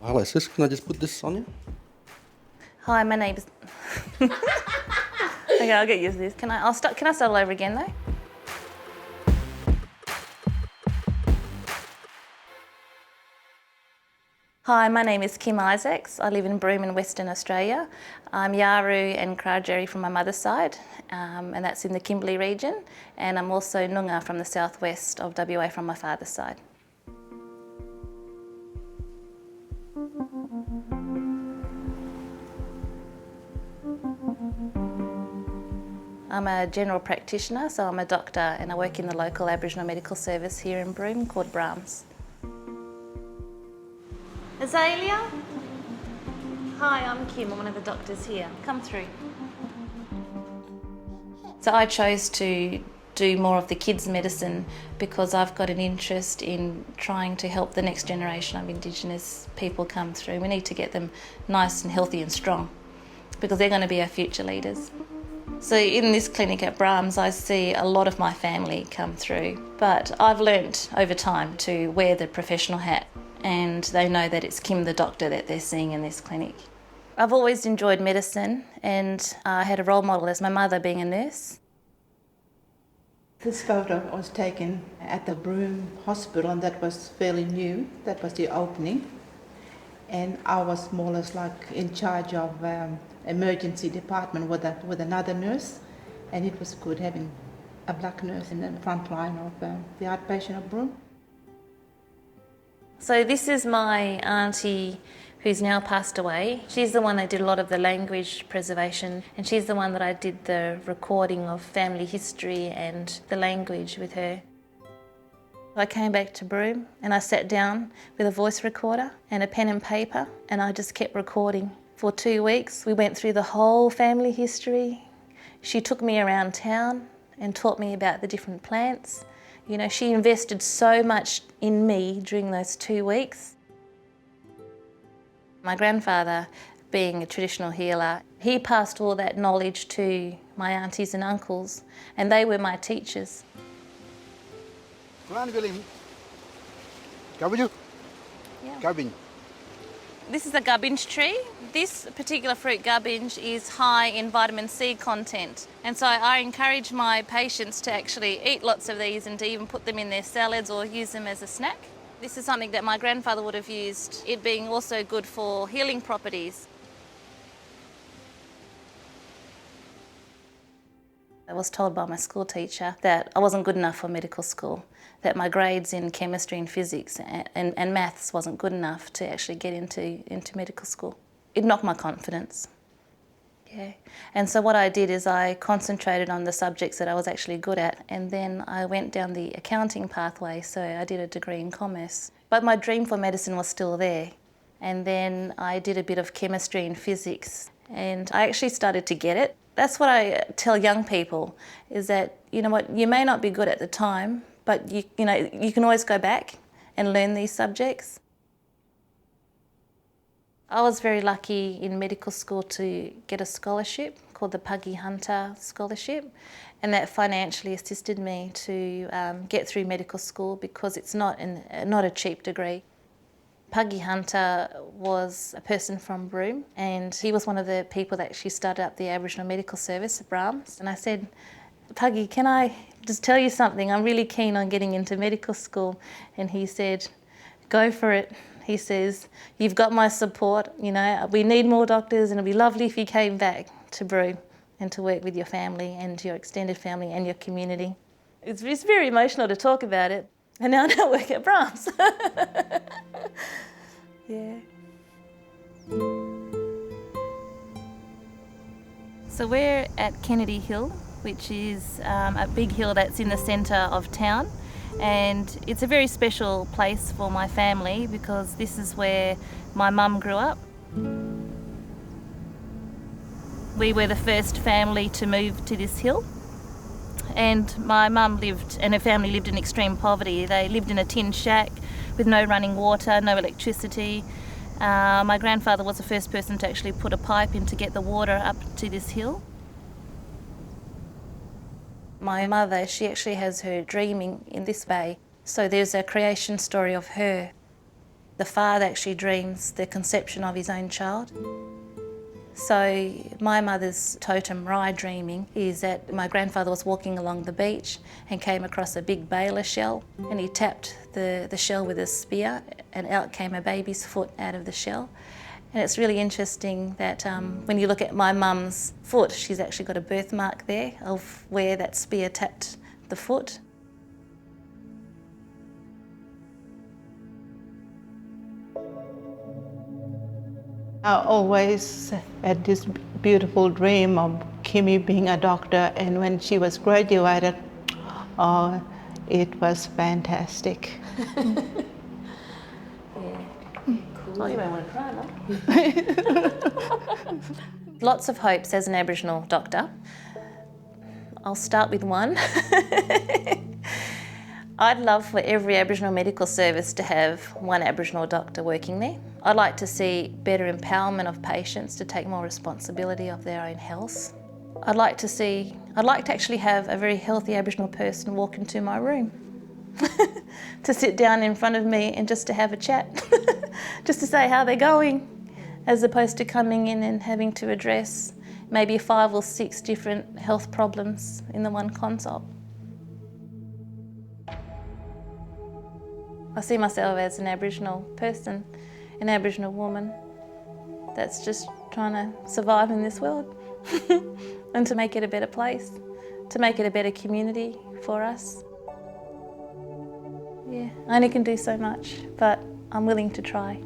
Hello sis, can I just put this on you? Hi, my name's... Okay, I'll get used to this. Can I start all over again though? Hi, my name is Kim Isaacs. I live in Broome in Western Australia. I'm Yaru and Karajerri from my mother's side, and that's in the Kimberley region. And I'm also Noongar from the southwest of WA from my father's side. I'm a general practitioner, so I'm a doctor and I work in the local Aboriginal medical service here in Broome called Brahms. Azalea? Hi, I'm Kim. I'm one of the doctors here. Come through. So I chose to do more of the kids' medicine because I've got an interest in trying to help the next generation of Indigenous people come through. We need to get them nice and healthy and strong because they're going to be our future leaders. So in this clinic at Brahms, I see a lot of my family come through, but I've learnt over time to wear the professional hat, and they know that it's Kim the doctor that they're seeing in this clinic. I've always enjoyed medicine, and I had a role model as my mother being a nurse. This photo was taken at the Broome Hospital, and that was fairly new. That was the opening. And I was more or less like in charge of emergency department with another nurse, and it was good having a black nurse in the front line of the outpatient of Broome. So this is my auntie who's now passed away. She's the one that did a lot of the language preservation, and she's the one that I did the recording of family history and the language with her. I came back to Broome and I sat down with a voice recorder and a pen and paper, and I just kept recording. For 2 weeks we went through the whole family history. She took me around town and taught me about the different plants. You know, she invested so much in me during those 2 weeks. My grandfather, being a traditional healer, he passed all that knowledge to my aunties and uncles, and they were my teachers. Gubbin. This is a gubbinge tree. This particular fruit, gubbinge, is high in vitamin C content. And so I encourage my patients to actually eat lots of these and to even put them in their salads or use them as a snack. This is something that my grandfather would have used, it being also good for healing properties. I was told by my school teacher that I wasn't good enough for medical school, that my grades in chemistry and physics and maths wasn't good enough to actually get into medical school. It knocked my confidence. Yeah. And so what I did is I concentrated on the subjects that I was actually good at, and then I went down the accounting pathway, so I did a degree in commerce. But my dream for medicine was still there. And then I did a bit of chemistry and physics, and I actually started to get it. That's what I tell young people, is that, you know what, you may not be good at the time, but you can always go back and learn these subjects. I was very lucky in medical school to get a scholarship called the Puggy Hunter Scholarship, and that financially assisted me to get through medical school because it's not a cheap degree. Puggy Hunter was a person from Broome, and he was one of the people that actually started up the Aboriginal medical service at Brahms. And I said, Puggy, can I just tell you something? I'm really keen on getting into medical school. And he said, go for it. He says, you've got my support, you know, we need more doctors, and it'd be lovely if you came back to Broome and to work with your family and your extended family and your community. It's very emotional to talk about it. And now I don't work at Brahms. Yeah. So we're at Kennedy Hill, which is a big hill that's in the centre of town. And it's a very special place for my family because this is where my mum grew up. We were the first family to move to this hill. And my mum lived, and her family lived in extreme poverty. They lived in a tin shack with no running water, no electricity. My grandfather was the first person to actually put a pipe in to get the water up to this hill. My mother, she actually has her dreaming in this bay. So there's a creation story of her. The father actually dreams the conception of his own child. So my mother's totem rye dreaming is that my grandfather was walking along the beach and came across a big baler shell, and he tapped the shell with a spear and out came a baby's foot out of the shell. And it's really interesting that when you look at my mum's foot, she's actually got a birthmark there of where that spear tapped the foot. I always had this beautiful dream of Kimmy being a doctor, and when she was graduated, it was fantastic. Oh, you may want to try, no? Lots of hopes as an Aboriginal doctor. I'll start with one. I'd love for every Aboriginal medical service to have one Aboriginal doctor working there. I'd like to see better empowerment of patients to take more responsibility of their own health. I'd like to actually have a very healthy Aboriginal person walk into my room to sit down in front of me and just to have a chat, just to say how they're going, as opposed to coming in and having to address maybe 5 or 6 different health problems in the one consult. I see myself as an Aboriginal person, an Aboriginal woman that's just trying to survive in this world and to make it a better place, to make it a better community for us. Yeah, I only can do so much, but I'm willing to try.